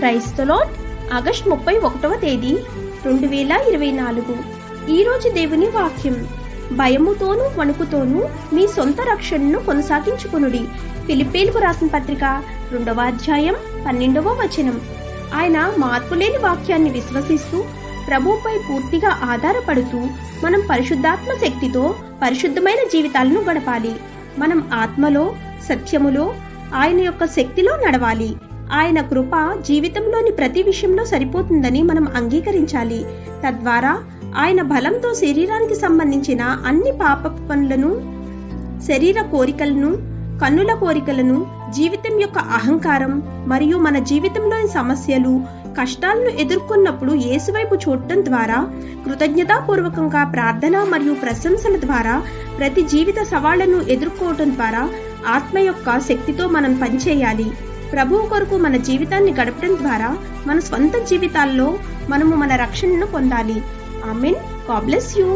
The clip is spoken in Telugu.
Praise the Lord. ఆగస్టు 31వ తేదీ 2024. ఈరోజు దేవుని వాక్యం. భయముతోనూ వణుకుతోనూ మీ సొంత రక్షణను కొనసాగించుకొనుడి. ఫిలిప్పీలకు రాసిన పత్రిక 2వ అధ్యాయం 12వ వచనం. ఆయన మార్పులేని వాక్యాన్ని విశ్వసిస్తూ ప్రభువుపై పూర్తిగా ఆధారపడుతూ మనం పరిశుద్ధాత్మ శక్తితో పరిశుద్ధమైన జీవితాలను గడపాలి. మనం ఆత్మలో, సత్యములో, ఆయన యొక్క శక్తిలో నడవాలి. ఆయన కృప జీవితంలోని ప్రతి విషయంలో సరిపోతుందని మనం అంగీకరించాలి. తద్వారా ఆయన బలంతో శరీరానికి సంబంధించిన అన్ని పాపపు పనులను, శరీర కోరికలను, కన్నుల కోరికలను, జీవితం యొక్క అహంకారం మరియు మన జీవితంలోని సమస్యలు, కష్టాలను ఎదుర్కొన్నప్పుడు యేసువైపు చూడటం ద్వారా, కృతజ్ఞతాపూర్వకంగా ప్రార్థన మరియు ప్రశంసల ద్వారా, ప్రతి జీవిత సవాళ్లను ఎదుర్కోవటం ద్వారా ఆత్మ యొక్క శక్తితో మనం పనిచేయాలి. ప్రభువు కొరకు మన జీవితాన్ని గడపడం ద్వారా మన స్వంత జీవితాల్లో మనము మన రక్షణను పొందాలి. ఆమేన్. God bless you.